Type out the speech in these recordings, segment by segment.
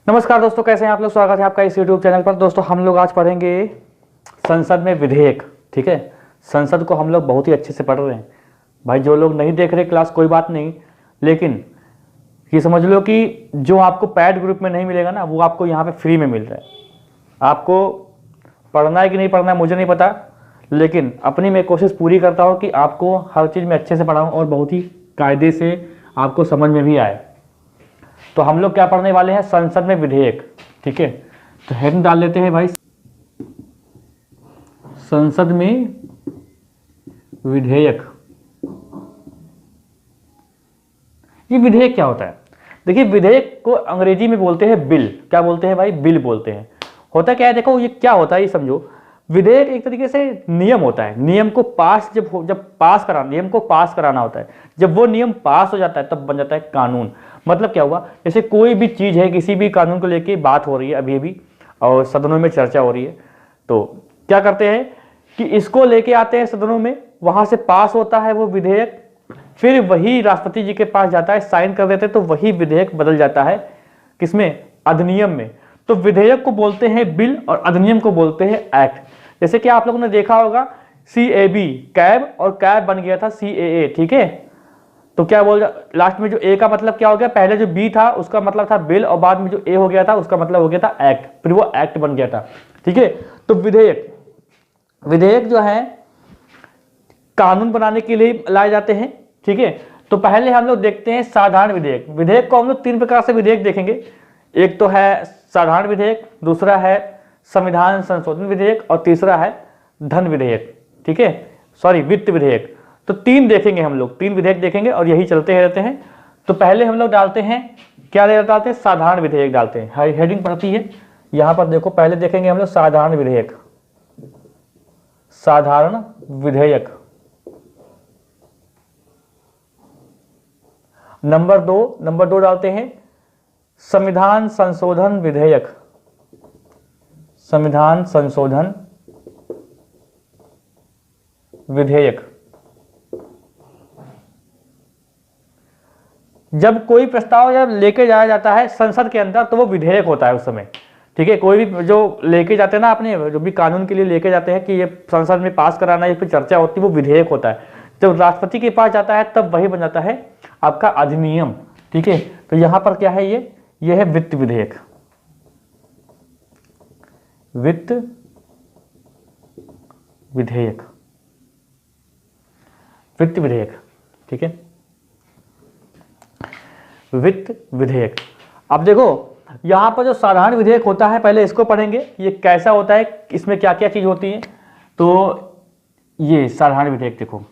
नमस्कार दोस्तों, कैसे हैं आप लोग। स्वागत है आपका इस यूट्यूब चैनल पर। दोस्तों हम लोग आज पढ़ेंगे संसद में विधेयक। ठीक है, संसद को हम लोग बहुत ही अच्छे से पढ़ रहे हैं भाई। जो लोग नहीं देख रहे क्लास कोई बात नहीं, लेकिन ये समझ लो कि जो आपको पैड ग्रुप में नहीं मिलेगा ना, वो आपको यहाँ पे फ्री में मिल रहा है। आपको पढ़ना है कि नहीं पढ़ना है मुझे नहीं पता, लेकिन अपनी मैं कोशिश पूरी करता हूँ कि आपको हर चीज़ में अच्छे से पढ़ाऊँ और बहुत ही कायदे से आपको समझ में भी आए। तो हम लोग क्या पढ़ने वाले हैं, संसद में विधेयक। ठीक है, तो हेडिंग डाल लेते हैं भाई, संसद में विधेयक। ये विधेयक क्या होता है? देखिए, विधेयक को अंग्रेजी में बोलते हैं बिल। क्या बोलते हैं भाई? बिल बोलते हैं। होता क्या है, देखो ये क्या होता है ये समझो। विधेयक एक तरीके से नियम होता है। नियम को पास नियम को पास कराना होता है। जब वो नियम पास हो जाता है तब बन जाता है कानून। मतलब क्या हुआ, जैसे कोई भी चीज़ है, किसी भी कानून को लेके बात हो रही है अभी भी और सदनों में चर्चा हो रही है, तो क्या करते हैं कि इसको लेके आते हैं सदनों में, वहां से पास होता है वो विधेयक, फिर वही राष्ट्रपति जी के पास जाता है, साइन कर देते हैं, तो वही विधेयक बदल जाता है किसमें? अधिनियम में। तो विधेयक को बोलते हैं बिल और अधिनियम को बोलते हैं एक्ट। जैसे कि आप लोगों ने देखा होगा CAB कैब, और कैब बन गया था CAA। ठीक है, तो क्या बोल लास्ट में जो ए का मतलब क्या हो गया, पहले जो बी था उसका मतलब था बिल और बाद में जो ए हो गया था उसका मतलब हो गया था एक्ट, फिर वो एक्ट बन गया था। ठीक है, तो विधेयक जो है कानून बनाने के लिए लाए जाते हैं। ठीक है, तो पहले हम लोग देखते हैं साधारण विधेयक। विधेयक को हम लोग तीन प्रकार से विधेयक देखेंगे। एक तो है साधारण विधेयक, दूसरा है संविधान संशोधन विधेयक और तीसरा है धन विधेयक। ठीक है, सॉरी वित्त विधेयक। तो तीन देखेंगे हम लोग, तीन विधेयक देखेंगे और यही चलते रहते हैं। तो पहले हम लोग डालते हैं, क्या डालते हैं? साधारण विधेयक डालते हैं। हेडिंग पड़ती है यहां पर, देखो पहले देखेंगे हम लोग साधारण विधेयक। साधारण विधेयक। नंबर दो डालते हैं संविधान संशोधन विधेयक। संविधान संशोधन विधेयक। जब कोई प्रस्ताव जब लेके जाया जाता है संसद के अंदर तो वो विधेयक होता है उस समय। ठीक है, कोई भी जो लेके जाते हैं ना, अपने जो भी कानून के लिए लेके जाते हैं कि ये संसद में पास कराना है, इस पर चर्चा होती है, वो विधेयक होता है। जब राष्ट्रपति के पास जाता है तब वही बन जाता है आपका अधिनियम। ठीक है, तो यहां पर क्या है, ये है वित्त विधेयक। वित्त विधेयक, वित्त विधेयक। ठीक है, वित्त विधेयक। अब देखो यहां पर जो साधारण विधेयक होता है, पहले इसको पढ़ेंगे, ये कैसा होता है, इसमें क्या क्या चीज होती है। तो ये साधारण विधेयक देखो,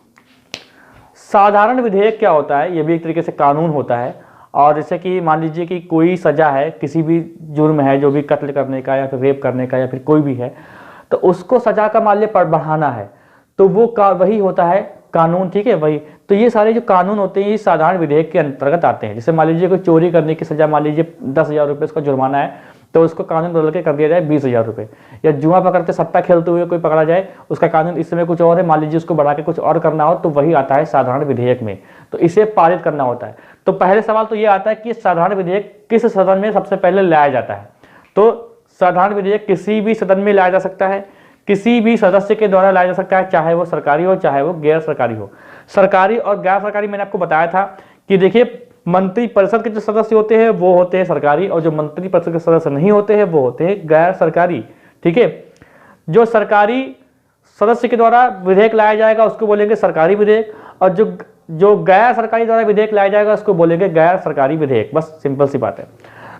साधारण विधेयक क्या होता है, ये भी एक तरीके से कानून होता है। और जैसे कि मान लीजिए कि कोई सजा है, किसी भी जुर्म है, जो भी कत्ल करने का या फिर रेप करने का या फिर कोई भी है, तो उसको सजा का माल्य बढ़ाना है, तो वो वही होता है कानून। ठीक है, वही। तो ये सारे जो कानून होते हैं ये साधारण विधेयक के अंतर्गत आते हैं। जैसे मान लीजिए कोई चोरी करने की सजा, मान लीजिए 10,000 रुपये उसका जुर्माना है, तो उसको कानून बदल के कर दिया जाए 20,000 रुपये। या जुआ पकड़ते सट्टा खेलते हुए कोई पकड़ा जाए, उसका कानून इस समय कुछ और है, मान लीजिए उसको बढ़ा के कुछ और करना हो, तो वही आता है साधारण विधेयक में। तो इसे पारित करना होता है। तो पहले सवाल तो ये आता है कि साधारण विधेयक किस सदन में सबसे पहले लाया जाता है। तो साधारण विधेयक किसी भी सदन में लाया जा सकता है, किसी भी सदस्य के द्वारा लाया जा सकता है, चाहे वो सरकारी हो चाहे वो गैर सरकारी हो। सरकारी और गैर सरकारी मैंने आपको बताया था कि देखिए, मंत्री परिषद के जो सदस्य होते हैं वो होते हैं सरकारी, और जो मंत्री परिषद के सदस्य नहीं होते हैं वो होते हैं गैर सरकारी। ठीक है, जो सरकारी सदस्य के द्वारा विधेयक लाया जाएगा उसको बोलेंगे सरकारी विधेयक, और जो गैर सरकारी द्वारा विधेयक लाया जाएगा उसको बोलेंगे गैर सरकारी विधेयक। बस सिंपल सी बात है।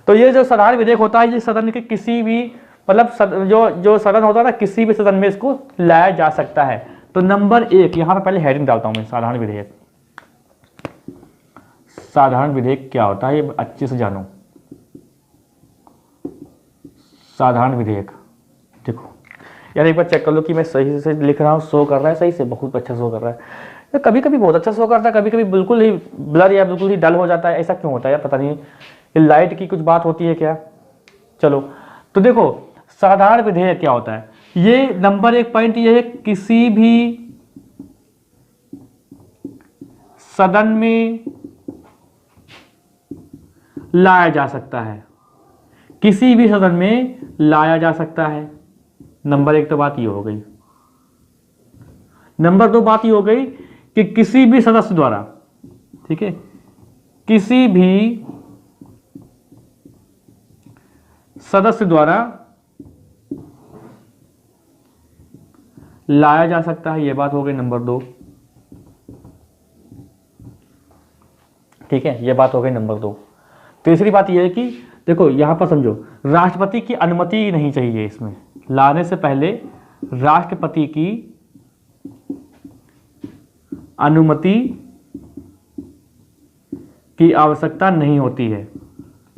तो ये जो साधारण विधेयक होता है, ये सदन के किसी भी मतलब जो सदन होता है ना, किसी भी सदन में इसको लाया जा सकता है। तो नंबर 1 यहां पर पहले हेडिंग डालता हूं मैं, साधारण विधेयक। साधारण विधेयक क्या होता है ये अच्छे से जानो। साधारण विधेयक देखो यार, एक बार चेक कर लो कि मैं सही से लिख रहा हूँ, शो कर रहा है सही से, बहुत अच्छा शो कर रहा है। कभी कभी बहुत अच्छा शो करता है, कभी कभी बिल्कुल ही ब्लर या बिल्कुल ही डल हो जाता है। ऐसा क्यों होता है यार, पता नहीं, ये लाइट की कुछ बात होती है क्या। चलो, तो देखो साधारण विधेयक क्या होता है। ये नंबर 1 पॉइंट ये है, किसी भी सदन में लाया जा सकता है। किसी भी सदन में लाया जा सकता है। नंबर 1 तो बात ये हो गई। नंबर 2 बात ये हो गई कि किसी भी सदस्य द्वारा, ठीक है, किसी भी सदस्य द्वारा लाया जा सकता है, यह बात हो गई नंबर 2। ठीक है, यह बात हो गई नंबर 2। तीसरी बात यह है कि देखो यहां पर समझो, राष्ट्रपति की अनुमति नहीं चाहिए इसमें। लाने से पहले राष्ट्रपति की अनुमति की आवश्यकता नहीं होती है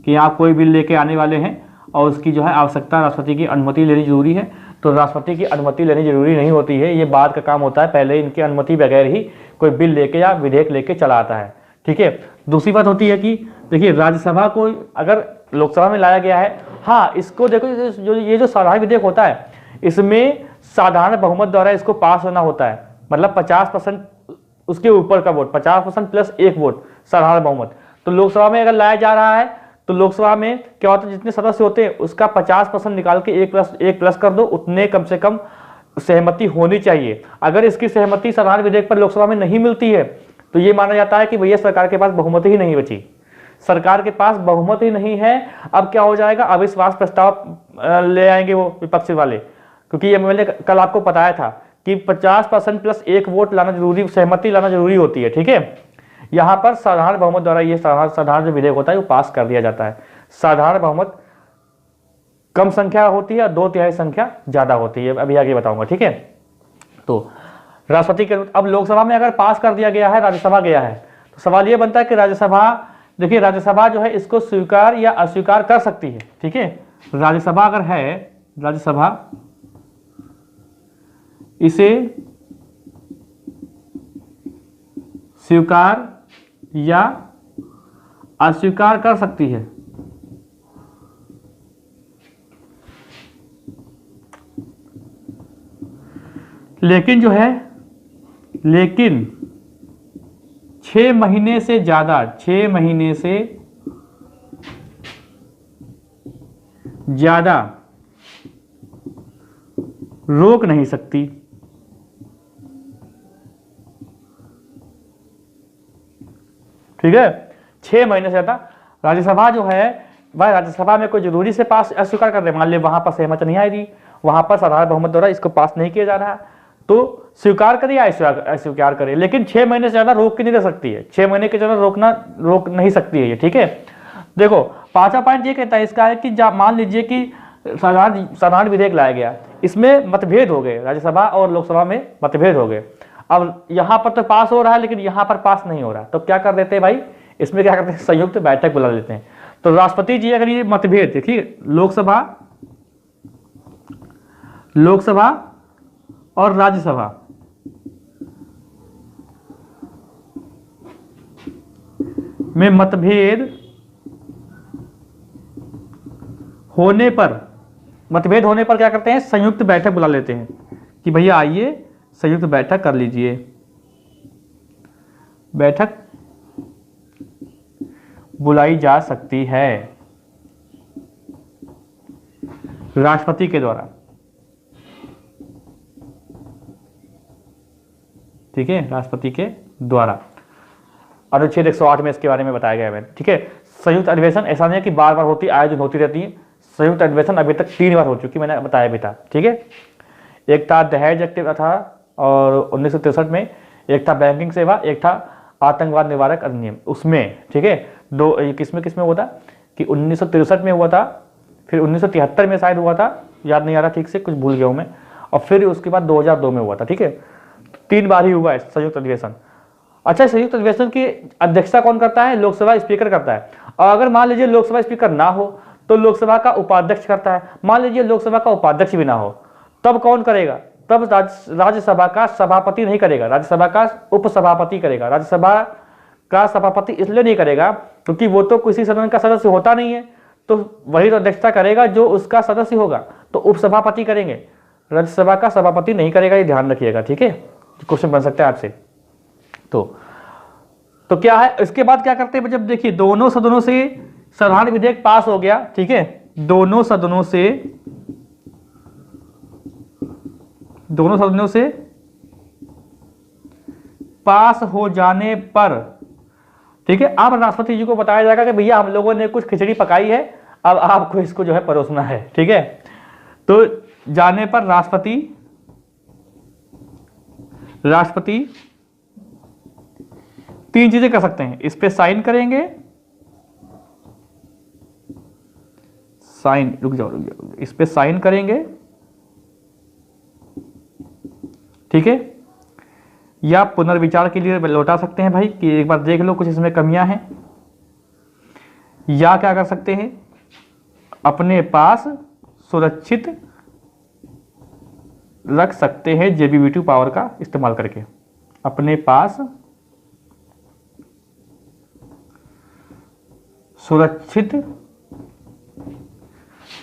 कि आप कोई बिल लेके आने वाले हैं और उसकी जो है आवश्यकता राष्ट्रपति की अनुमति लेनी जरूरी है। तो राष्ट्रपति की अनुमति लेनी जरूरी नहीं होती है, ये बाद का काम होता है। पहले इनकी अनुमति बगैर ही कोई बिल लेके या विधेयक लेके चला आता है। ठीक है, दूसरी बात होती है कि देखिए राज्यसभा को अगर लोकसभा में लाया गया है, हाँ इसको देखो, ये जो साधारण विधेयक होता है इसमें साधारण बहुमत द्वारा इसको पास होना होता है। मतलब 50% उसके ऊपर का वोट, 50% प्लस 1 वोट साधारण बहुमत। तो लोकसभा में अगर लाया जा रहा है तो लोकसभा में क्या होता है, जितने सदस्य होते हैं उसका 50% निकाल के 1 प्लस कर दो, उतने कम से कम सहमति होनी चाहिए। अगर इसकी सहमति साधारण विधेयक पर लोकसभा में नहीं मिलती है तो ये माना जाता है कि भैया सरकार के पास बहुमत ही नहीं बची, सरकार के पास बहुमत ही नहीं है। अब क्या हो जाएगा, अविश्वास प्रस्ताव ले आएंगे वो विपक्ष वाले, क्योंकि ये मैंने कल आपको बताया था कि 50% प्लस 1 वोट लाना जरूरी, सहमति लाना जरूरी होती है। ठीक है, यहां पर साधारण बहुमत द्वारा ये साधारण जो विधेयक होता है वो पास कर दिया जाता है। साधारण बहुमत कम संख्या होती है, 2/3 संख्या ज्यादा होती है, अभी आगे बताऊंगा। ठीक है, तो राष्ट्रपति के अब लोकसभा में अगर पास कर दिया गया है, राज्यसभा गया है, तो सवाल ये बनता है कि राज्यसभा, देखिए राज्यसभा जो है इसको स्वीकार या अस्वीकार कर सकती है। ठीक है, राज्यसभा अगर है, राज्यसभा इसे स्वीकार या अस्वीकार कर सकती है। लेकिन जो है, लेकिन 6 महीने से ज्यादा, 6 महीने से ज्यादा रोक नहीं सकती। ठीक है, 6 महीने से ज्यादा राज्यसभा जो है, भाई राज्यसभा में कोई जरूरी से पास अस्वीकार कर दे, मान ली वहां पर सहमत नहीं आई रही, वहां पर साधारण बहुमत द्वारा इसको पास नहीं किया जा रहा, तो स्वीकार करे या अस्वीकार करे, लेकिन 6 महीने से ज्यादा रोक के नहीं रह सकती है। 6 महीने के ज्यादा रोक नहीं सकती है ये। ठीक है, देखो 5वां पॉइंट ये कहता है इसका है कि मान लीजिए कि साधारण विधेयक लाया गया, इसमें मतभेद हो गए, राज्यसभा और लोकसभा में मतभेद हो गए। अब यहां पर तो पास हो रहा है लेकिन यहां पर पास नहीं हो रहा, तो क्या कर देते हैं भाई, इसमें क्या करते हैं, संयुक्त बैठक बुला लेते हैं। तो राष्ट्रपति जी अगर ये मतभेद, देखिए लोकसभा और राज्यसभा में मतभेद होने पर क्या करते हैं, संयुक्त बैठक बुला लेते हैं कि भैया आइए संयुक्त बैठक कर लीजिए। बैठक बुलाई जा सकती है राष्ट्रपति के द्वारा। ठीक है, राष्ट्रपति के द्वारा अनुच्छेद 108 में इसके बारे में बताया गया है। ठीक है, संयुक्त अधिवेशन ऐसा नहीं है कि बार बार आयोजन होती रहती है। संयुक्त अधिवेशन अभी तक 3 बार हो चुकी, मैंने बताया भी था। ठीक है, एक था दहेज एक्ट था और 1963 में, एक था बैंकिंग सेवा, एक था आतंकवाद निवारक अधिनियम, उसमें। ठीक है, किसमें हुआ था कि 1963 में हुआ था, फिर 1973 में शायद हुआ था, याद नहीं आ रहा ठीक से, कुछ भूल गया हूं मैं, और फिर उसके बाद 2002 में हुआ था। ठीक है, 3 बार ही हुआ है संयुक्त अधिवेशन। अच्छा, संयुक्त अधिवेशन की अध्यक्षता कौन करता है, लोकसभा स्पीकर करता है। और अगर मान लीजिए लोकसभा स्पीकर ना हो तो लोकसभा का उपाध्यक्ष करता है। मान लीजिए लोकसभा का उपाध्यक्ष भी ना हो, तब कौन करेगा, तब राज्यसभा का सभापति नहीं करेगा, राज्यसभा का उपसभापति करेगा। राज्यसभा का सभापति इसलिए नहीं करेगा क्योंकि वो तो किसी सदन का सदस्य होता नहीं है, तो वही तो अध्यक्षता करेगा जो उसका सदस्य होगा, तो उपसभापति करेंगे, राज्यसभा का सभापति नहीं करेगा, ये ध्यान रखिएगा। ठीक है, क्वेश्चन बन सकता है आपसे। तो क्या है, इसके बाद क्या करते हैं, जब देखिए दोनों सदनों से साधारण विधेयक पास हो गया, ठीक है, दोनों सदनों से पास हो जाने पर, ठीक है, अब राष्ट्रपति जी को बताया जाएगा कि भैया हम लोगों ने कुछ खिचड़ी पकाई है, अब आपको इसको जो है परोसना है, ठीक है। तो जाने पर राष्ट्रपति तीन चीजें कर सकते हैं, इस पे साइन करेंगे, रुक जाओ, इस पे साइन करेंगे, ठीक है, या पुनर्विचार के लिए लौटा सकते हैं भाई कि एक बार देख लो कुछ इसमें कमियां हैं, या क्या कर सकते हैं, अपने पास सुरक्षित रख सकते हैं जेबीवी2 पावर का इस्तेमाल करके, अपने पास सुरक्षित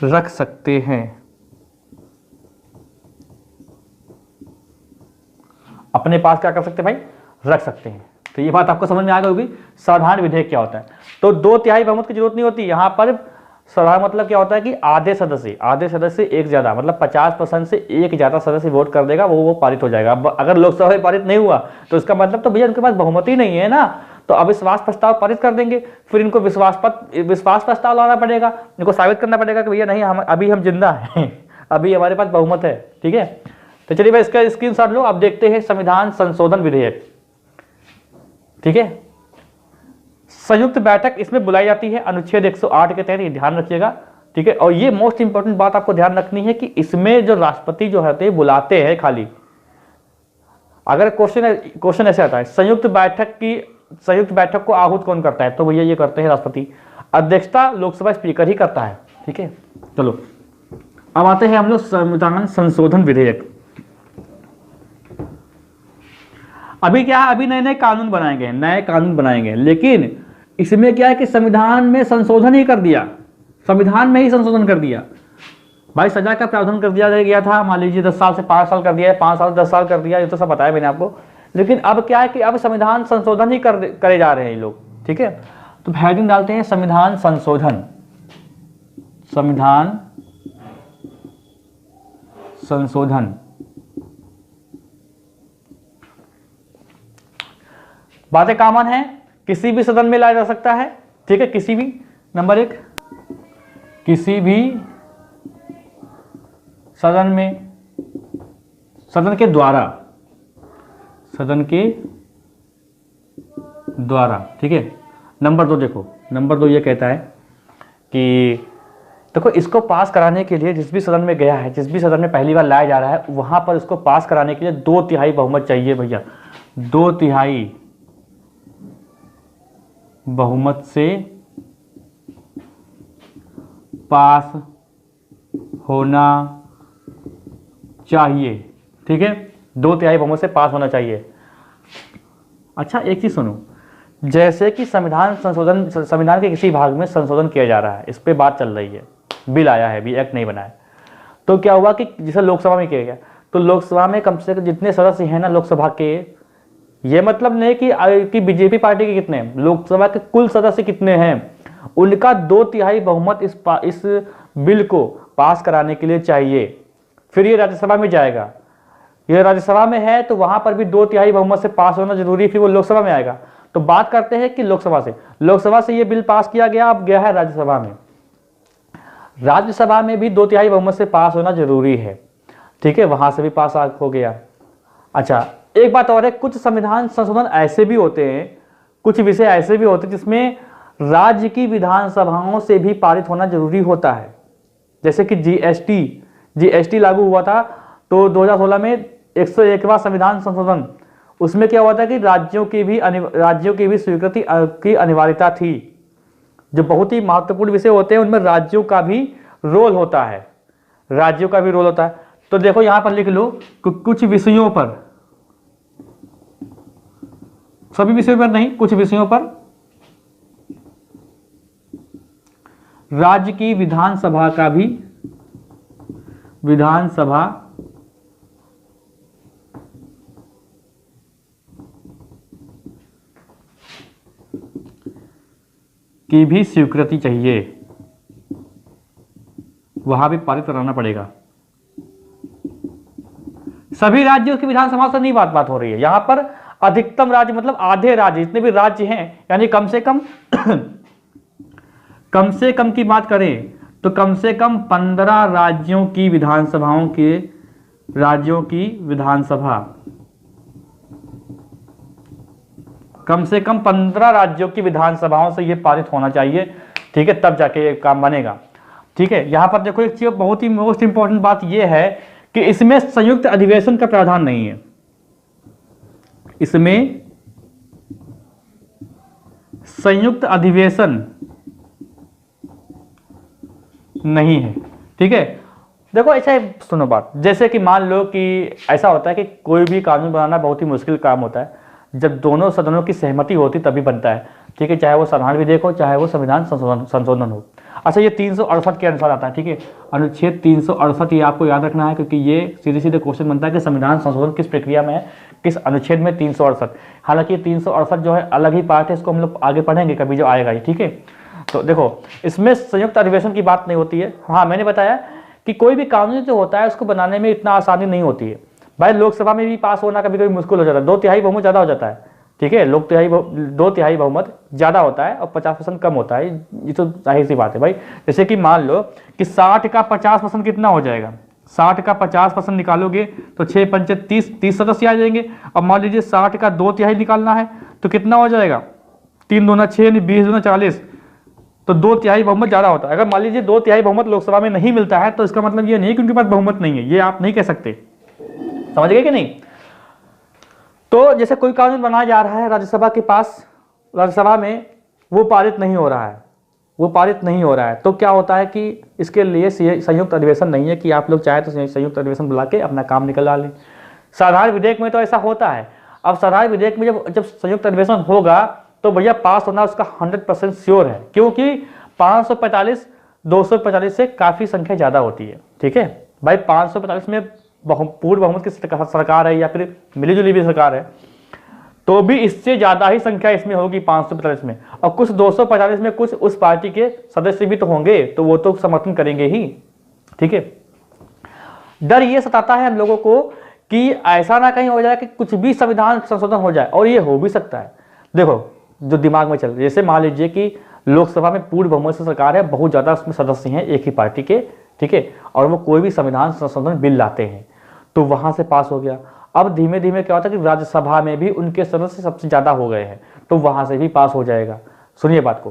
रख सकते हैं, अपने पास क्या कर सकते हैं भाई, रख सकते हैं। तो ये बात आपको समझ में आ गई होगी साधारण विधेयक क्या होता है। तो 2/3 बहुमत की जरूरत नहीं होती यहां पर। साधारण मतलब क्या होता है कि आधे सदस्य एक ज्यादा, मतलब 50% से एक ज्यादा सदस्य वोट कर देगा, वो पारित हो जाएगा। अब अगर लोकसभा में पारित नहीं हुआ तो इसका मतलब तो भैया उनके पास बहुमत ही नहीं है ना, तो अविश्वास प्रस्ताव पारित कर देंगे, फिर इनको विश्वास प्रस्ताव लाना पड़ेगा, इनको साबित करना पड़ेगा कि भैया नहीं, हम अभी हम जिंदा हैं अभी हमारे पास बहुमत है, ठीक है। तो चलिए भाई इसका स्क्रीनशॉट लो। अब देखते हैं संविधान संशोधन विधेयक, ठीक है। संयुक्त बैठक इसमें बुलाई जाती है अनुच्छेद 108 के तहत, ये ध्यान रखिएगा, ठीक है। और ये मोस्ट इंपोर्टेंट बात आपको ध्यान रखनी है कि इसमें जो राष्ट्रपति जो होते हैं बुलाते हैं खाली, अगर क्वेश्चन ऐसे आता है संयुक्त बैठक को आहूत कौन करता है, तो भैया ये करते हैं राष्ट्रपति। अध्यक्षता लोकसभा स्पीकर ही करता है, ठीक है। चलो अब आते हैं हम लोग संविधान संशोधन विधेयक। अभी क्या है, अभी नए नए कानून बनाए गए, लेकिन इसमें क्या है कि संविधान में संशोधन ही कर दिया, संविधान में ही संशोधन कर दिया भाई। सजा का प्रावधान कर दिया गया था, मान लीजिए 10 साल से 5 साल कर दिया है, 5 साल 10 साल कर दिया, ये तो सब बताया मैंने आपको। लेकिन अब क्या है कि अब संविधान संशोधन ही करे जा रहे हैं ये लोग, ठीक है। तो हेडिंग डालते हैं संविधान संशोधन। बातें कॉमन है, किसी भी सदन में लाया जा सकता है, ठीक है, किसी भी, नंबर 1 किसी भी सदन में, सदन के द्वारा, ठीक है। नंबर 2 देखो, नंबर 2 ये कहता है कि देखो इसको पास कराने के लिए जिस भी सदन में गया है, जिस भी सदन में पहली बार लाया जा रहा है, वहां पर इसको पास कराने के लिए 2/3 बहुमत चाहिए भैया। 2/3 बहुमत से पास होना चाहिए, ठीक है। 2/3 बहुमत से पास होना चाहिए। अच्छा एक चीज सुनो, जैसे कि संविधान के किसी भाग में संशोधन किया जा रहा है, इस पे बात चल रही है, बिल आया है, अभी एक्ट नहीं बना है, तो क्या हुआ कि जैसे लोकसभा में किया गया, तो लोकसभा में कम से कम जितने सदस्य हैं ना लोकसभा के, ये मतलब नहीं कि बीजेपी पार्टी के कितने, लोकसभा के कुल सदस्य कितने हैं, उनका 2/3 बहुमत इस बिल को पास कराने के लिए चाहिए। फिर ये राज्यसभा में जाएगा, ये राज्यसभा में है तो वहां पर भी 2/3 बहुमत से पास होना जरूरी है, फिर वो लोकसभा में आएगा। तो बात करते हैं कि लोकसभा से ये बिल पास किया गया, अब गया है राज्यसभा में, राज्यसभा में भी 2/3 बहुमत से पास होना जरूरी है, ठीक है, वहां से भी पास हो गया। अच्छा एक बात और है, कुछ संविधान संशोधन ऐसे भी होते हैं, कुछ विषय ऐसे भी होते हैं जिसमें राज्य की विधानसभाओं से भी पारित होना जरूरी होता है। जैसे कि जीएसटी लागू हुआ था, तो 2016 में 101वां संविधान संशोधन, उसमें क्या हुआ था कि राज्यों की भी स्वीकृति की अनिवार्यता थी। जो बहुत ही महत्वपूर्ण विषय होते हैं उनमें राज्यों का भी रोल होता है, तो देखो यहां पर लिख लो कुछ विषयों पर, सभी विषयों पर नहीं, कुछ विषयों पर राज्य की विधानसभा की भी स्वीकृति चाहिए, वहां भी पारित कराना पड़ेगा। सभी राज्यों की विधानसभा से नहीं बात हो रही है यहां पर, अधिकतम राज्य मतलब आधे राज्य, जितने भी राज्य हैं, यानी कम से कम कम से कम की बात करें तो कम से कम 15 राज्यों की विधानसभाओं के राज्यों की विधानसभा, कम से कम 15 राज्यों की विधानसभाओं से यह पारित होना चाहिए, ठीक है, तब जाके ये काम बनेगा। ठीक है, यहां पर देखो एक चीज बहुत ही मोस्ट इंपॉर्टेंट बात यह है कि इसमें संयुक्त अधिवेशन का प्रावधान नहीं है, इसमें संयुक्त अधिवेशन नहीं है। ठीक है, देखो ऐसा सुनो बात, जैसे कि मान लो कि ऐसा होता है कि कोई भी कानून बनाना बहुत ही मुश्किल काम होता है, जब दोनों सदनों की सहमति होती तभी बनता है। ठीक है, चाहे वो साधारण विधेयक हो, चाहे वो संविधान संशोधन हो। अच्छा, ये 368 के अनुसार आता है। ठीक है, अनुच्छेद 368 ये आपको याद रखना है, क्योंकि ये सीधे सीधे क्वेश्चन बनता है कि संविधान संशोधन किस प्रक्रिया में है, किस अनुच्छेद में 368। हालांकि 368 जो है अलग ही पार्ट है, इसको हम लोग आगे पढ़ेंगे कभी जो आएगा ये। ठीक है, तो देखो इसमें संयुक्त अधिवेशन की बात नहीं होती है। हाँ, मैंने बताया कि कोई भी कानून जो होता है उसको बनाने में इतना आसानी नहीं होती है भाई। लोकसभा में भी पास होना कभी कभी मुश्किल हो जाता है, 2/3 बहुमत ज़्यादा हो जाता है। ठीक है, 2/3 बहुमत ज़्यादा होता है और 50% कम होता है, ये तो जाहिर सी बात है भाई। जैसे कि मान लो कि 60 का 50% कितना हो जाएगा, 60 का 50% निकालोगे तो 6 पंचे 30 सदस्य आ जाएंगे। अब मान लीजिए 60 का 2/3 निकालना है तो कितना हो जाएगा, 3 दूना 6, 20 दूना 40, तो 2/3 बहुमत ज़्यादा होता है। अगर मान लीजिए 2/3 बहुमत लोकसभा में नहीं मिलता है तो इसका मतलब ये नहीं कि उनके पास बहुमत नहीं है, ये आप नहीं कह सकते। समझ गए कि नहीं? तो जैसे कोई कानून बनाया जा रहा है राज्यसभा के पास, राज्यसभा में वो पारित नहीं हो रहा है, वो पारित नहीं हो रहा है, तो क्या होता है कि इसके लिए संयुक्त अधिवेशन नहीं है कि आप लोग चाहे तो संयुक्त अधिवेशन बुला के अपना काम निकलवा लें। साधारण विधेयक में तो ऐसा होता है। अब साधारण विधेयक में जब संयुक्त अधिवेशन होगा तो भैया पास होना उसका 100% श्योर है, क्योंकि 545 245 से काफ़ी संख्या ज़्यादा होती है। ठीक है भाई, 545 में पूर्ण बहुमत की सरकार है या फिर मिलीजुली भी सरकार है, तो भी इससे ज़्यादा ही संख्या इसमें होगी 545 में। और कुछ 245 में कुछ उस पार्टी के सदस्य भी तो होंगे, तो वो तो समर्थन करेंगे ही। ठीक है, डर ये सताता है हम लोगों को कि ऐसा ना कहीं हो जाए कि कुछ भी संविधान संशोधन हो जाए, और ये हो भी सकता है। देखो जो दिमाग में चल रहा है, जैसे मान लीजिए कि लोकसभा में पूर्ण बहुमत से सरकार है, बहुत ज़्यादा उसमें सदस्य हैं एक ही पार्टी के, ठीक है, और वो कोई भी संविधान संशोधन बिल लाते हैं तो वहाँ से पास हो गया। अब धीमे धीमे क्या होता है कि राज्यसभा में भी उनके सदस्य सबसे ज़्यादा हो गए हैं, तो वहाँ से भी पास हो जाएगा। सुनिए बात को,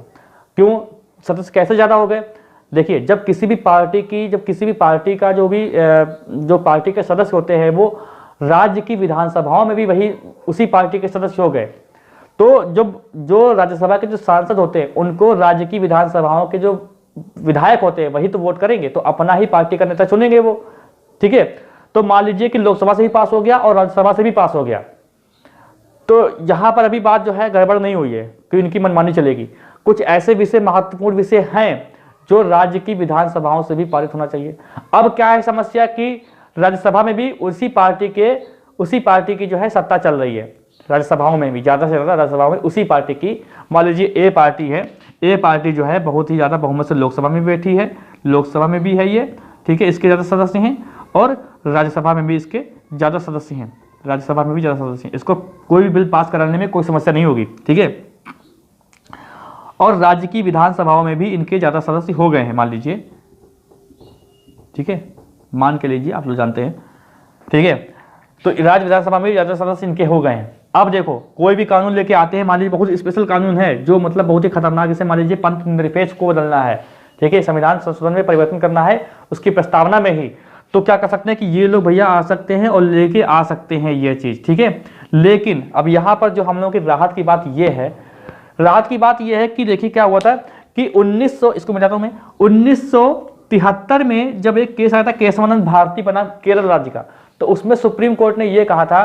क्यों सदस्य कैसे ज़्यादा हो गए? देखिए, जब किसी भी पार्टी का जो पार्टी के सदस्य होते हैं वो राज्य की विधानसभाओं में भी वही उसी पार्टी के सदस्य हो गए, तो जो राज्यसभा के जो सांसद होते हैं उनको राज्य की विधानसभाओं के जो विधायक होते हैं वही तो वोट करेंगे, तो अपना ही पार्टी का नेता चुनेंगे वो। ठीक है, तो मान लीजिए कि लोकसभा से भी पास हो गया और राज्यसभा से भी पास हो गया, तो यहां पर अभी बात जो है गड़बड़ नहीं हुई है कि इनकी मनमानी चलेगी। कुछ ऐसे विषय, महत्वपूर्ण विषय हैं जो राज्य की विधानसभाओं से भी पारित होना चाहिए। अब क्या है समस्या कि राज्यसभा में भी उसी पार्टी की जो है सत्ता चल रही है, राज्यसभाओं में भी ज़्यादा से ज़्यादा राज्यसभाओं में उसी पार्टी की। मान लीजिए ए पार्टी है, ए पार्टी जो है बहुत ही ज़्यादा बहुमत से लोकसभा में बैठी है, लोकसभा में भी है ये, ठीक है, इसके ज़्यादा सदस्य हैं, और राज्यसभा में भी इसके ज़्यादा सदस्य हैं, राज्यसभा में भी ज़्यादा सदस्य हैं। इसको कोई भी बिल पास कराने में कोई समस्या नहीं होगी। ठीक है, और राज्य की विधानसभाओं में भी इनके ज़्यादा सदस्य हो गए हैं, मान लीजिए। ठीक है, मान के लीजिए, आप लोग जानते हैं। ठीक है, तो राज्य विधानसभा में ज़्यादा सदस्य इनके हो गए हैं। अब देखो कोई भी कानून लेके आते हैं, मान लीजिए बहुत स्पेशल कानून है जो मतलब बहुत ही खतरनाक, जैसे मान लीजिए पंथ निरपेक्ष को बदलना है, ठीक है, संविधान संशोधन में परिवर्तन करना है उसकी प्रस्तावना में ही, तो क्या कर सकते हैं कि ये लोग भैया आ सकते हैं और लेके आ सकते हैं ये चीज़। ठीक है, लेकिन अब यहाँ पर जो हम लोगों की राहत की बात ये है, राहत की बात ये है कि देखिए क्या हुआ था कि 1973 में जब एक केस आया था केशवानंद भारती बनाम केरल राज्य का, तो उसमें सुप्रीम कोर्ट ने यह कहा था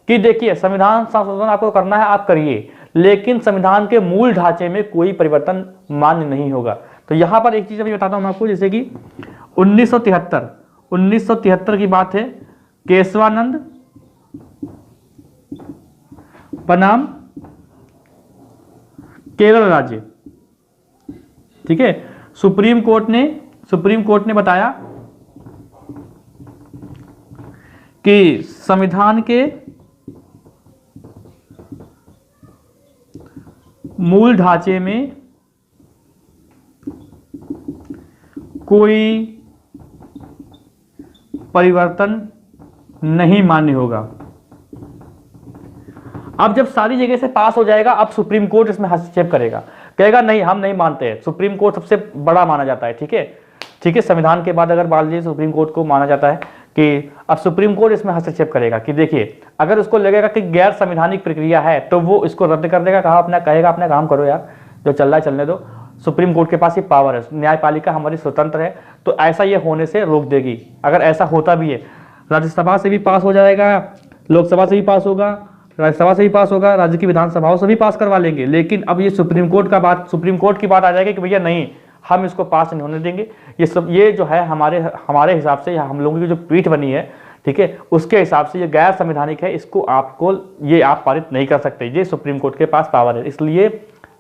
कि देखिए संविधान संशोधन आपको करना है आप करिए, लेकिन संविधान के मूल ढांचे में कोई परिवर्तन मान्य नहीं होगा। तो यहां पर एक चीज अभी बताता हूं मैं आपको, जैसे कि 1973 की बात है, केशवानंद बनाम केरल राज्य, ठीक है, सुप्रीम कोर्ट ने सुप्रीम कोर्ट ने बताया कि संविधान के मूल ढांचे में कोई परिवर्तन नहीं मान्य होगा। अब जब सारी जगह से पास हो जाएगा, अब सुप्रीम कोर्ट इसमें हस्तक्षेप करेगा, कहेगा नहीं हम नहीं मानते हैं। सुप्रीम कोर्ट सबसे बड़ा माना जाता है, ठीक है, ठीक है। संविधान के बाद अगर मान लीजिए सुप्रीम कोर्ट को माना जाता है कि अब सुप्रीम कोर्ट इसमें हस्तक्षेप करेगा कि देखिए अगर उसको लगेगा कि गैर संवैधानिक प्रक्रिया है तो वो इसको रद्द कर देगा, कहेगा अपना काम करो यार, जो चल रहा है चलने दो। सुप्रीम कोर्ट के पास ये पावर है, न्यायपालिका हमारी स्वतंत्र है, तो ऐसा ये होने से रोक देगी। अगर ऐसा होता भी है, राज्यसभा से भी पास हो जाएगा, लोकसभा से भी पास होगा, राज्यसभा से भी पास होगा, राज्य की विधानसभाओं से भी पास करवा लेंगे। लेकिन अब ये सुप्रीम कोर्ट की बात आ जाएगी कि भैया नहीं, हम इसको पास नहीं होने देंगे। ये जो है हमारे हिसाब से, हम लोगों की जो पीठ बनी है, ठीक है, उसके हिसाब से ये गैर संवैधानिक है, इसको आप पारित नहीं कर सकते। ये सुप्रीम कोर्ट के पास पावर है, इसलिए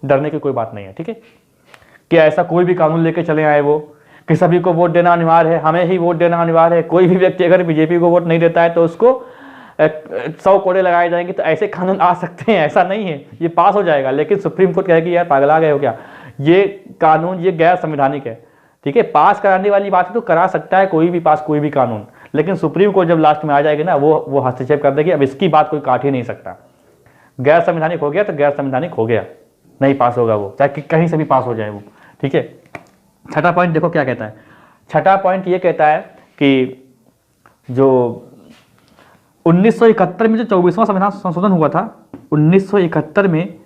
डरने की कोई बात नहीं है, ठीक है। कि ऐसा कोई भी कानून लेके चले आए वो कि सभी को वोट देना अनिवार्य है, हमें ही वोट देना अनिवार्य है, कोई भी व्यक्ति अगर बीजेपी को वोट नहीं देता है तो उसको 100 कोड़े लगाए जाएंगे, तो ऐसे कानून आ सकते हैं, ऐसा नहीं है, ये पास हो जाएगा। लेकिन सुप्रीम कोर्ट कहेगी यार पागल आ गए हो क्या, ये कानून ये गैर संवैधानिक है, ठीक है। पास कराने वाली बात है तो करा सकता है कोई भी पास कोई भी कानून, लेकिन सुप्रीम कोर्ट जब लास्ट में आ जाएगी ना, वो हस्तक्षेप कर देगी। अब इसकी बात कोई काट ही नहीं सकता। गैर संवैधानिक हो गया तो गैर संवैधानिक हो गया, नहीं पास होगा वो, चाहे कहीं से भी पास हो जाए वो, ठीक है। छठा पॉइंट देखो क्या कहता है। छठा पॉइंट ये कहता है कि जो 1971 में जो 24वां संविधान संशोधन हुआ था, 1971 में,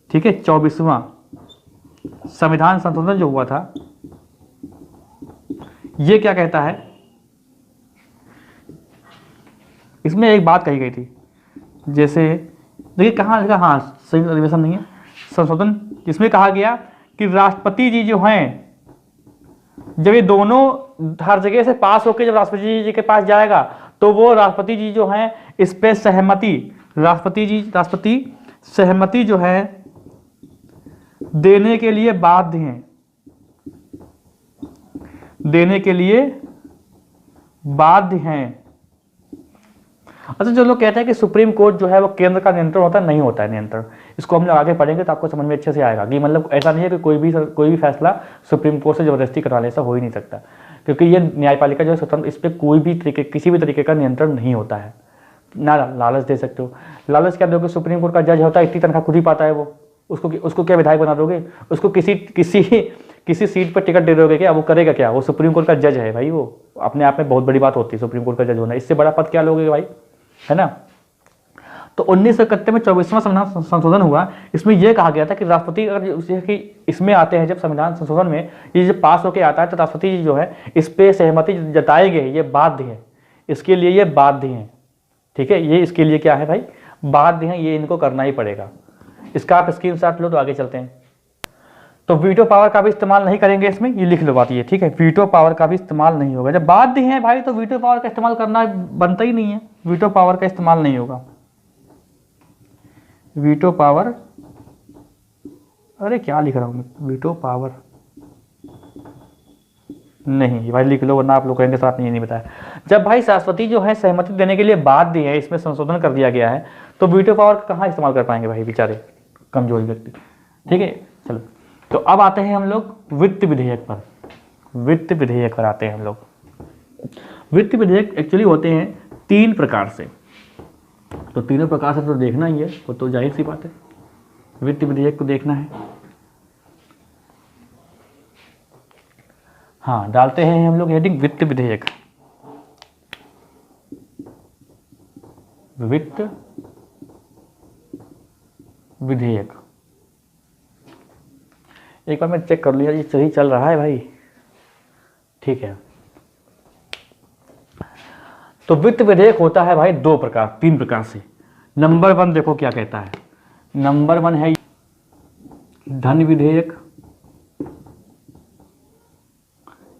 ठीक है, 24वां संविधान संशोधन जो हुआ था, ये क्या कहता है, इसमें एक बात कही गई थी, जैसे देखिए कहाँ लिखा, हाँ संयुक्त अधिवेशन नहीं है, संशोधन, जिसमें कहा गया कि राष्ट्रपति जी जो हैं, जब ये दोनों हर जगह से पास होकर जब राष्ट्रपति जी के पास जाएगा तो वो राष्ट्रपति जी जो हैं इस पे राष्ट्रपति सहमति जो है देने के लिए बाध्य हैं, देने के लिए बाध्य हैं। अच्छा, जो लोग कहते हैं कि सुप्रीम कोर्ट जो है वो केंद्र का नियंत्रण होता है, नहीं होता है नियंत्रण, इसको हम लोग आगे पढ़ेंगे तो आपको समझ में अच्छे से आएगा कि मतलब ऐसा नहीं है कि कोई भी फैसला सुप्रीम कोर्ट से जबरदस्ती करवा ले, ऐसा हो ही नहीं सकता, क्योंकि ये न्यायपालिका जो है स्वतंत्र, इस पर कोई भी किसी भी तरीके का नियंत्रण नहीं होता है। ना लालच दे सकते हो, लालच क्या दोगे, सुप्रीम कोर्ट का जज होता है, इतनी तनख्वाह खुद ही पाता है वो, उसको क्या विधायक बना दोगे, उसको किसी सीट पर टिकट दे दोगे क्या, वो करेगा क्या, वो सुप्रीम कोर्ट का जज है भाई, वो अपने आप में बहुत बड़ी बात होती है सुप्रीम कोर्ट का जज होना, इससे बड़ा पद क्या लोगे भाई, है ना। तो 1971 में 24वां संविधान संशोधन हुआ, इसमें यह कहा गया था कि राष्ट्रपति अगर कि इसमें आते हैं, जब संविधान संशोधन में ये जब पास होकर आता है तो राष्ट्रपति जी जो है इस पे सहमति जताएंगे, ये बाध्य है, इसके लिए ये बाध्य हैं, ठीक है, ये इसके लिए क्या है भाई, बाध्य हैं, ये इनको करना ही पड़ेगा। इसका आप स्क्रीनशॉट लो तो आगे चलते हैं। तो वीटो पावर का भी इस्तेमाल नहीं करेंगे इसमें, ये लिख लो बात ये, ठीक है, वीटो पावर का भी इस्तेमाल नहीं होगा। जब बाध्य हैं भाई तो वीटो पावर का इस्तेमाल करना बनता ही नहीं है, वीटो पावर का इस्तेमाल नहीं होगा। वीटो पावर, अरे क्या लिख रहा हूं मैं, वीटो पावर नहीं भाई, लिख लो वरना आप लोग कहेंगे साथ नहीं बताया। जब भाई राष्ट्रपति जो है सहमति देने के लिए बाध्य है, इसमें संशोधन कर दिया गया है, तो वीटो पावर कहाँ इस्तेमाल कर पाएंगे भाई बेचारे कमजोर व्यक्ति, ठीक है। चलो, तो अब आते हैं हम लोग वित्त विधेयक पर। वित्त विधेयक पर आते हैं हम लोग। वित्त विधेयक एक्चुअली होते हैं 3 प्रकार से, तो तीनों प्रकार से तो देखना ही है, वो तो जाहिर सी बात है, वित्त विधेयक को देखना है। हाँ, डालते हैं हम लोग हेडिंग वित्त विधेयक। वित्त विधेयक, एक बार मैं चेक कर लिया, ये सही चल रहा है भाई, ठीक है। तो वित्त विधेयक होता है भाई 3 प्रकार से। नंबर 1 देखो क्या कहता है, नंबर 1 है धन विधेयक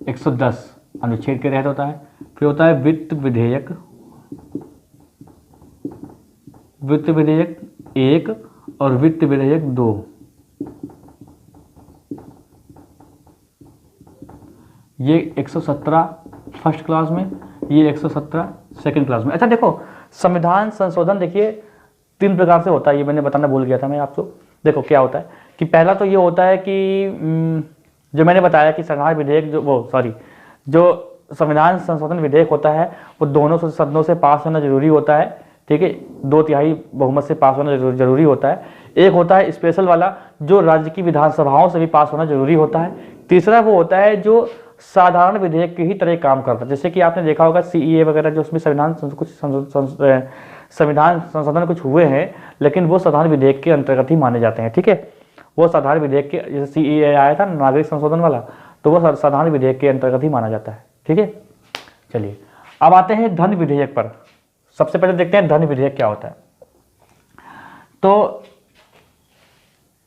110 अनुच्छेद के तहत होता है। फिर होता है वित्त विधेयक 1 और वित्त विधेयक 2। ये 117 फर्स्ट क्लास में, ये 117 सेकंड क्लास में। अच्छा देखो, संविधान संशोधन देखिए 3 प्रकार से होता है, ये मैंने बताना भूल गया था मैं आपको। देखो क्या होता है कि पहला तो ये होता है कि जो मैंने बताया कि संविधान विधेयक जो संविधान संशोधन विधेयक होता है वो दोनों सदनों से पास होना जरूरी होता है, ठीक है, 2/3 बहुमत से पास होना जरूरी होता है। एक होता है स्पेशल वाला जो राज्य की विधानसभाओं से भी पास होना जरूरी होता है। तीसरा वो होता है जो साधारण विधेयक की ही तरह काम करता है, जैसे कि आपने देखा होगा CEA वगैरह, जो उसमें संविधान संशोधन कुछ हुए हैं लेकिन वो साधारण विधेयक के अंतर्गत ही माने जाते हैं, ठीक है। वो साधारण विधेयक के, जैसे CEA आया था नागरिक संशोधन वाला, तो वो साधारण विधेयक के अंतर्गत ही माना जाता है, ठीक है। चलिए अब आते हैं धन विधेयक पर। सबसे पहले देखते हैं धन विधेयक क्या होता है। तो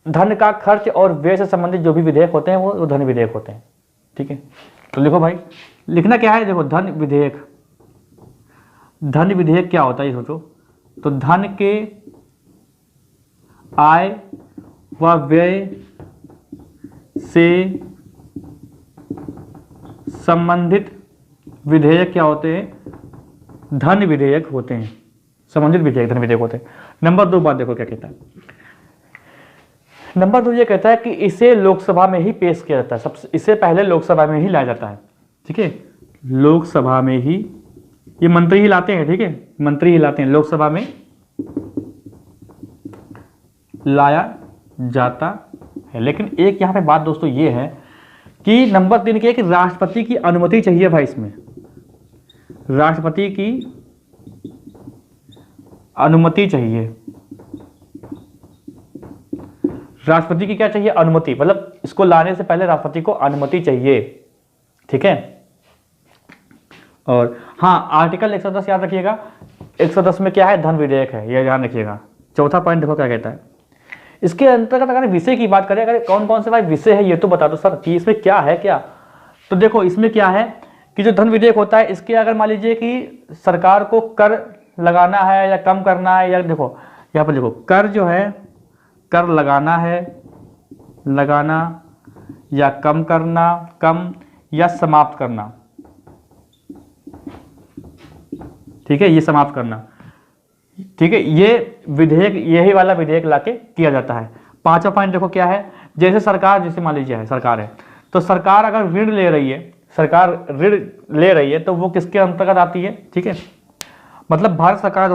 धन का खर्च और व्यय से संबंधित जो भी विधेयक होते हैं वो धन विधेयक होते हैं, ठीक है। तो लिखो भाई, लिखना क्या है, देखो धन विधेयक। धन विधेयक क्या होता है ये सोचो। तो धन के आय व व्यय से संबंधित विधेयक क्या होते हैं, धन विधेयक होते हैं। संबंधित विधेयक धन विधेयक होते हैं। नंबर 2 बात देखो क्या कहता है। नंबर 2 ये कहता है कि इसे लोकसभा में ही पेश किया जाता है, सबसे इससे पहले लोकसभा में ही लाया जाता है, ठीक है। लोकसभा में ही, ये मंत्री ही लाते हैं, ठीक है, मंत्री ही लाते हैं, लोकसभा में लाया जाता है। लेकिन एक यहाँ पे बात दोस्तों ये है कि नंबर 3 की, कि राष्ट्रपति की अनुमति चाहिए भाई। इसमें राष्ट्रपति की अनुमति चाहिए। राष्ट्रपति की क्या चाहिए, अनुमति, मतलब इसको लाने से पहले राष्ट्रपति को अनुमति चाहिए, ठीक है। और हाँ, आर्टिकल 110 याद रखिएगा। 110 में क्या है, धन विधेयक है, यह ध्यान रखिएगा। चौथा पॉइंट देखो क्या कहता है। इसके अंतर्गत अगर विषय की बात करें, अगर कौन कौन से भाई विषय है ये तो बता दो सर कि इसमें क्या है क्या। तो देखो इसमें क्या है कि जो धन विधेयक होता है इसके अगर मान लीजिए कि सरकार को कर लगाना है या कम करना है, या देखो यहाँ पर देखो कर जो है, कर लगाना है, लगाना या कम करना, कम या समाप्त करना, ठीक है, ये समाप्त करना, ठीक है, ये विधेयक, यही वाला विधेयक लाके किया जाता है। 5वां पॉइंट देखो क्या है, जैसे सरकार, जैसे मान लीजिए है सरकार है, तो सरकार अगर ऋण ले रही है, सरकार ऋण ले रही है तो वो किसके अंतर्गत आती है, ठीक है, मतलब भारत सरकार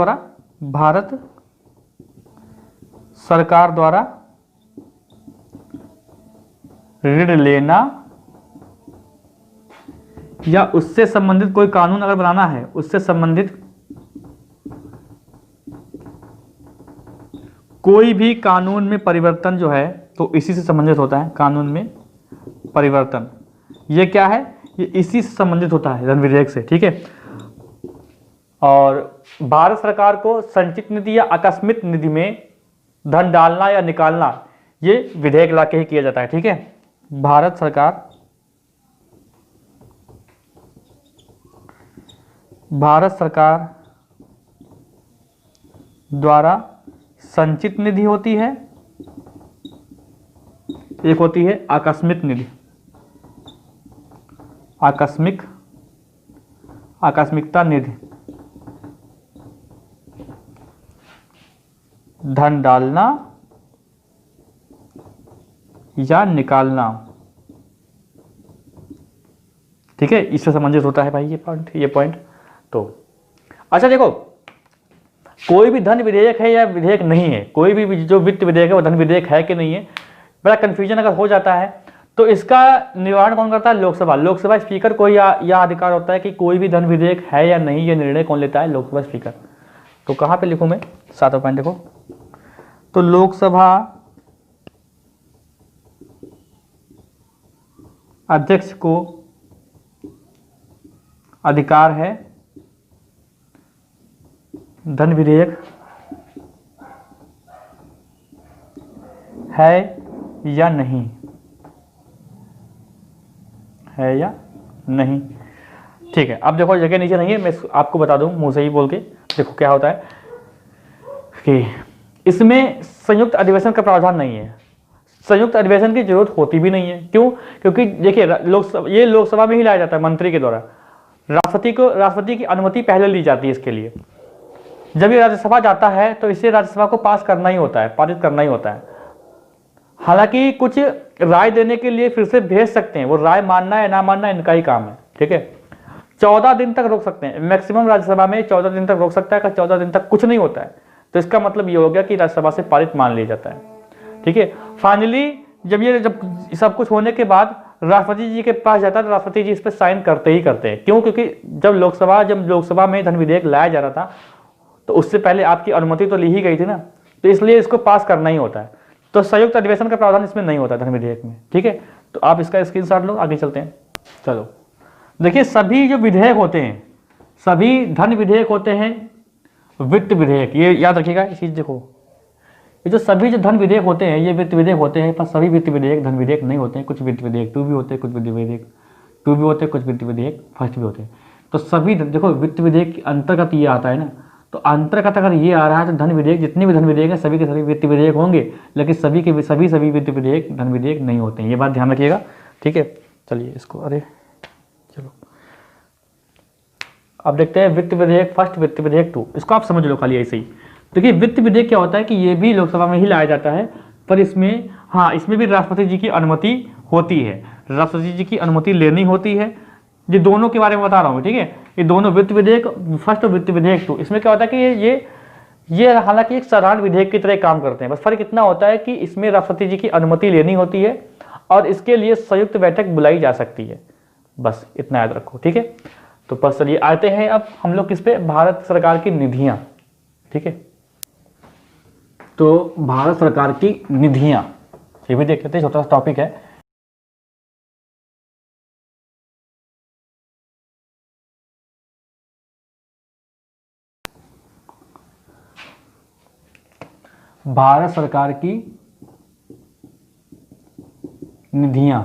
द्वारा ऋण लेना या उससे संबंधित कोई कानून अगर बनाना है, उससे संबंधित कोई भी कानून में परिवर्तन जो है तो इसी से संबंधित होता है। कानून में परिवर्तन, ये क्या है, ये इसी से संबंधित होता है धन विधेयक से, ठीक है। और भारत सरकार को संचित निधि या आकस्मिक निधि में धन डालना या निकालना, ये विधेयक लाके ही किया जाता है, ठीक है। भारत सरकार द्वारा संचित निधि होती है, एक होती है आकस्मिक निधि, आकस्मिकता निधि, धन डालना या निकालना, ठीक है, इससे संबंधित होता है भाई ये पॉइंट। तो अच्छा देखो, कोई भी धन विधेयक है या विधेयक नहीं है, कोई भी जो वित्त विधेयक है वो धन विधेयक है कि नहीं है, बड़ा कंफ्यूजन अगर हो जाता है तो इसका निवारण कौन करता है, लोकसभा स्पीकर को यह अधिकार होता है कि कोई भी धन विधेयक है या नहीं, ये निर्णय कौन लेता है, लोकसभा स्पीकर। तो कहाँ पे लिखूं मैं, 7वां पॉइंट देखो, तो लोकसभा अध्यक्ष को अधिकार है धन विधेयक है या नहीं, है या नहीं, ठीक है। अब देखो जगह नीचे नहीं है, मैं आपको बता दूं मुंह से ही बोल के, देखो क्या होता है कि इसमें संयुक्त अधिवेशन का प्रावधान नहीं है। संयुक्त अधिवेशन की जरूरत होती भी नहीं है। क्यों? क्योंकि देखिए ये लोकसभा में ही लाया जाता है मंत्री के द्वारा। राष्ट्रपति की अनुमति पहले ली जाती है इसके लिए। जब ये राज्यसभा जाता है तो इसे राज्यसभा को पास करना ही होता है, पारित करना ही होता है। हालांकि कुछ राय देने के लिए फिर से भेज सकते हैं, वो राय मानना या ना मानना इनका ही काम है, ठीक है। 14 दिन तक रोक सकते हैं मैक्सिमम, राज्यसभा में 14 दिन तक रोक सकता है। अगर 14 दिन तक कुछ नहीं होता है तो इसका मतलब ये हो गया कि राज्यसभा से पारित मान लिया जाता है, ठीक है। फाइनली जब सब कुछ होने के बाद राष्ट्रपति जी के पास जाता है तो राष्ट्रपति जी इस पर साइन करते ही करते हैं। क्यों? क्योंकि जब लोकसभा में धन विधेयक लाया जा रहा था तो उससे पहले आपकी अनुमति तो ली ही गई थी ना, तो इसलिए इसको पास करना ही होता है। तो संयुक्त अधिवेशन का प्रावधान इसमें नहीं होता धन विधेयक में, ठीक है। तो आप इसका स्क्रीनशॉट लो, आगे चलते हैं। चलो देखिए, सभी जो विधेयक होते हैं, सभी धन विधेयक होते हैं, वित्त विधेयक, ये याद रखिएगा इस चीज। देखो ये जो सभी जो धन विधेयक होते हैं ये वित्त विधेयक होते हैं, पर सभी वित्त विधेयक धन विधेयक नहीं होते हैं। कुछ वित्त विधेयक 2 भी होते हैं, कुछ वित्त विधेयक 2 भी होते हैं, कुछ वित्त विधेयक फर्स्ट भी होते हैं। तो सभी देखो वित्त विधेयक के अंतर्गत ये आता है ना, तो अंतर्गत अगर ये आ रहा है तो धन विधेयक, जितने भी धन विधेयक है सभी के सभी वित्त विधेयक होंगे, लेकिन सभी वित्त विधेयक धन विधेयक नहीं होते हैं। ये बात ध्यान रखिएगा, ठीक है। चलिए इसको, अरे चलो अब देखते हैं वित्त विधेयक फर्स्ट, वित्त विधेयक 2। इसको आप समझ लो खाली ऐसे ही। देखिए वित्त विधेयक क्या होता है कि ये भी लोकसभा में ही लाया जाता है, पर इसमें इसमें भी राष्ट्रपति जी की अनुमति होती है, राष्ट्रपति जी की अनुमति लेनी होती है। ये दोनों के बारे में बता रहा हूँ, ठीक है। ये दोनों वित्त विधेयक फर्स्ट और वित्त विधेयक 2, इसमें क्या होता है कि ये हालांकि एक साधारण विधेयक की तरह काम करते हैं। बस फर्क इतना होता है कि इसमें राष्ट्रपति जी की अनुमति लेनी होती है और इसके लिए संयुक्त बैठक बुलाई जा सकती है। बस इतना याद रखो, ठीक है। तो बस चलिए आते हैं अब हम लोग किस पे, भारत सरकार की निधियां, ठीक है। तो भारत सरकार की निधियां, ये भी देख लेते हैं, छोटा सा टॉपिक है। भारत सरकार की निधियां,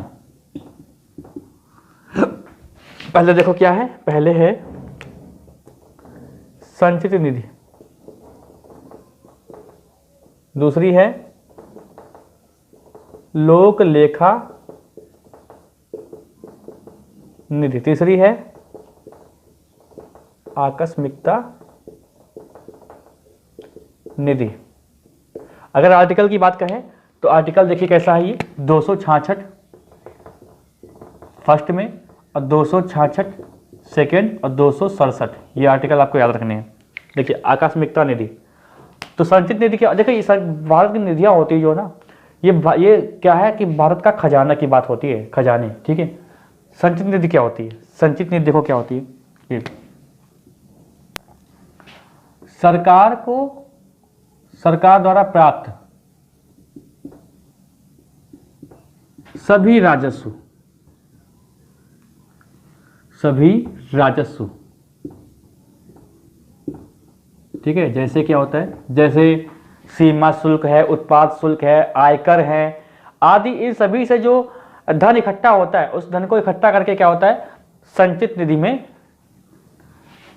पहले देखो क्या है, पहले है संचित निधि, दूसरी है लोक लेखा निधि, तीसरी है आकस्मिकता निधि। अगर आर्टिकल की बात करें तो आर्टिकल देखिए कैसा है, ये 266 फर्स्ट में और 266 सेकेंड और 267, ये आर्टिकल आपको याद रखने हैं। देखिए आकस्मिकता निधि, तो संचित निधि क्या, देखिए भारत की निधियां होती है जो ना, ये क्या है कि भारत का खजाना की बात होती है, खजाने, ठीक है। संचित निधि क्या होती है, संचित निधि देखो क्या होती है, ये सरकार द्वारा प्राप्त सभी राजस्व, ठीक है। जैसे क्या होता है, जैसे सीमा शुल्क है, उत्पाद शुल्क है, आयकर है आदि, इन सभी से जो धन इकट्ठा होता है उस धन को इकट्ठा करके क्या होता है संचित निधि में,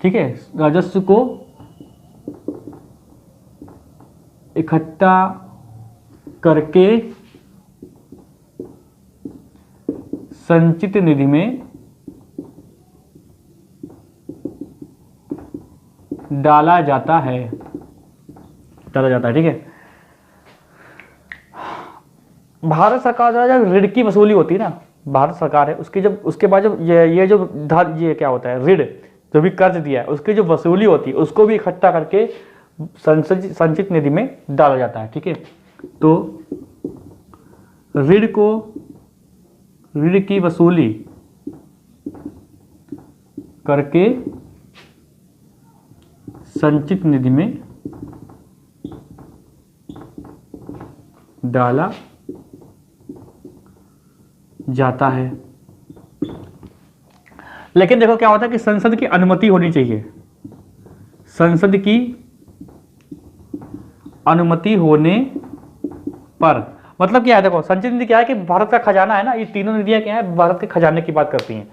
ठीक है, राजस्व को इकट्ठा करके संचित निधि में डाला जाता है, ठीक है। भारत सरकार द्वारा जब ऋण की वसूली होती है ना, भारत सरकार है उसके बाद जब ये क्या होता है, ऋण जो भी कर्ज दिया है उसकी जो वसूली होती है उसको भी इकट्ठा करके संचित निधि में डाला जाता है, ठीक है। तो ऋण की वसूली करके संचित निधि में डाला जाता है। लेकिन देखो क्या होता है कि संसद की अनुमति होनी चाहिए, संसद की अनुमति होने पर, मतलब क्या है, देखो संचित निधि क्या है कि भारत का खजाना है ना, ये तीनों निधियां क्या है भारत के खजाने की बात करती हैं।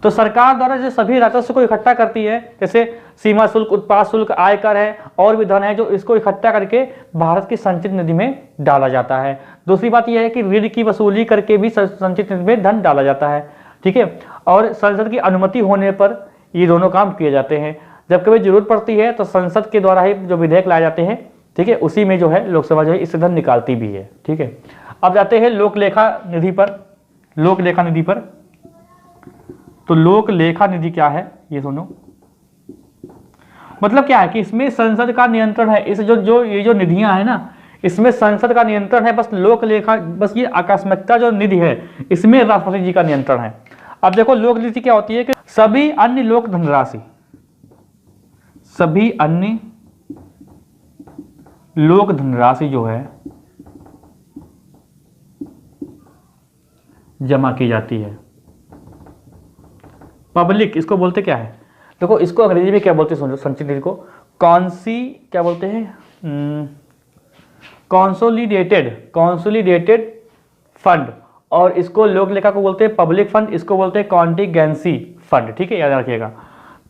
तो सरकार द्वारा जो सभी राजस्व को इकट्ठा करती है, जैसे सीमा शुल्क, उत्पाद शुल्क, आयकर है और भी धन है, जो इसको इकट्ठा करके भारत की संचित निधि में डाला जाता है। दूसरी बात यह है कि ऋण की वसूली करके भी संचित निधि में धन डाला जाता है, ठीक है। और संसद की अनुमति होने पर ये दोनों काम किए जाते हैं। जब कभी जरूरत पड़ती है तो संसद के द्वारा ही जो विधेयक लाए जाते हैं, ठीक है, उसी में जो है लोकसभा जो है इससे धन निकालती भी है, ठीक है। अब जाते हैं लोक लेखा निधि पर। लोक लेखा निधि पर, तो लोक लेखा निधि क्या है ये सुनो। मतलब क्या है कि इसमें संसद का नियंत्रण है। इस ये जो निधियां है ना, इसमें संसद का नियंत्रण है। बस लोक लेखा, बस ये आकस्मिकता जो निधि है इसमें राष्ट्रपति जी का नियंत्रण है। अब देखो लोक नीति क्या होती है कि सभी अन्य लोक धनराशि, सभी अन्य लोक धनराशि जो है जमा की जाती है। पब्लिक इसको बोलते क्या है, देखो इसको अंग्रेजी में क्या बोलते हैं सुनो, संचित निधि को क्या बोलते हैं, कॉन्सोलिडेटेड फंड, और इसको लोक लेखा को बोलते हैं पब्लिक फंड, इसको बोलते हैं कॉन्टिजेंसी फंड, ठीक है, याद रखिएगा।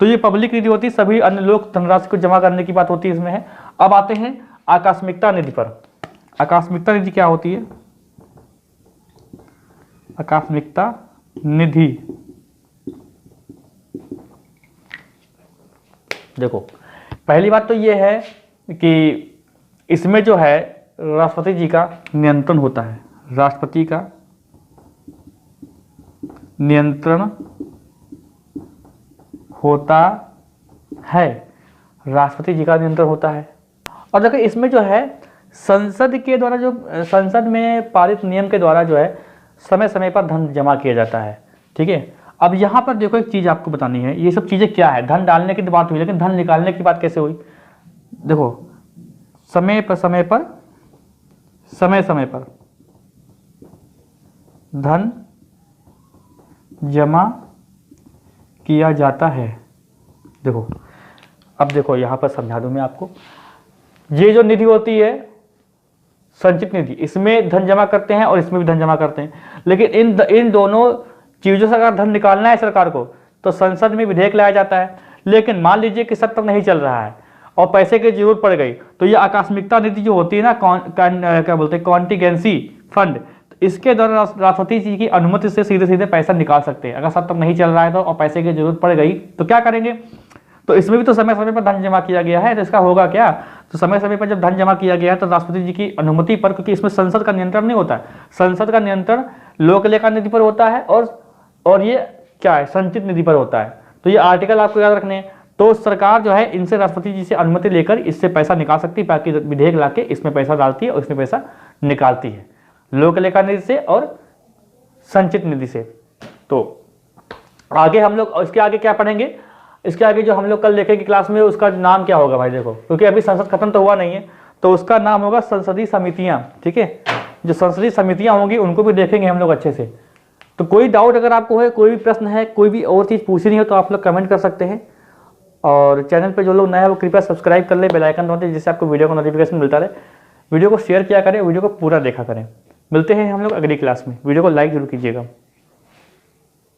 तो ये पब्लिक निधि होती है, सभी अन्य लोक धनराशि को जमा करने की बात होती है इसमें है। अब आते हैं आकस्मिकता निधि पर। आकस्मिकता निधि क्या होती है? आकस्मिकता निधि, देखो पहली बात तो ये है कि इसमें जो है राष्ट्रपति जी का नियंत्रण होता है। राष्ट्रपति का नियंत्रण होता है, राष्ट्रपति जी का नियंत्रण होता है। और देखो इसमें जो है संसद के द्वारा, जो संसद में पारित नियम के द्वारा जो है समय समय पर धन जमा किया जाता है, ठीक है। अब यहाँ पर देखो एक चीज़ आपको बतानी है, ये सब चीज़ें क्या है, धन डालने की तो बात हुई, लेकिन धन निकालने की बात कैसे हुई? देखो समय समय पर धन जमा किया जाता है। देखो अब देखो यहाँ पर समझा दूं मैं आपको, ये जो निधि होती है संचित निधि, इसमें धन जमा करते हैं और इसमें भी धन जमा करते हैं, लेकिन इन दोनों चीज़ों से अगर धन निकालना है सरकार को तो संसद में विधेयक लाया जाता है। लेकिन मान लीजिए कि सत्र नहीं चल रहा है और पैसे की जरूरत पड़ गई, तो ये आकस्मिकता निधि जो होती है ना, क्या बोलते हैं, कॉन्टिजेंसी फंड, तो इसके द्वारा राष्ट्रपति जी की अनुमति से सीधे सीधे पैसा निकाल सकते हैं। अगर सत्र नहीं चल रहा है तो और पैसे की जरूरत पड़ गई तो क्या करेंगे? तो इसमें भी तो समय समय पर धन जमा किया गया है, तो इसका होगा क्या? तो समय समय पर जब धन जमा किया गया है तो राष्ट्रपति जी की अनुमति पर, क्योंकि इसमें संसद का नियंत्रण नहीं होता है, संसद का नियंत्रण लोक लेखा निधि पर होता है और ये क्या है, संचित निधि पर होता है। तो ये आर्टिकल आपको याद रखने हैं। तो सरकार जो है इनसे, राष्ट्रपति जी से अनुमति लेकर इससे पैसा निकाल सकती है, बाकी विधेयक लाके इसमें पैसा डालती है और इसमें पैसा निकालती है, लोक लेखा निधि से और संचित निधि से। तो आगे हम लोग इसके आगे क्या पढ़ेंगे, इसके आगे जो हम लोग कल देखेंगे क्लास में, उसका नाम क्या होगा भाई? देखो क्योंकि अभी संसद खत्म तो हुआ नहीं है, तो उसका नाम होगा संसदीय समितियां, ठीक है। जो संसदीय समितियां होंगी उनको भी देखेंगे हम लोग अच्छे से। तो कोई डाउट अगर आपको है, कोई भी प्रश्न है, कोई भी और चीज़ पूछनी हो तो आप लोग कमेंट कर सकते हैं। और चैनल पे जो लोग नए हैं वो कृपया सब्सक्राइब कर ले, बेल आइकन दबाते, जिससे आपको वीडियो को नोटिफिकेशन मिलता रहे। वीडियो को शेयर किया करें, वीडियो को पूरा देखा करें। मिलते हैं हम लोग अगली क्लास में, वीडियो को लाइक जरूर कीजिएगा।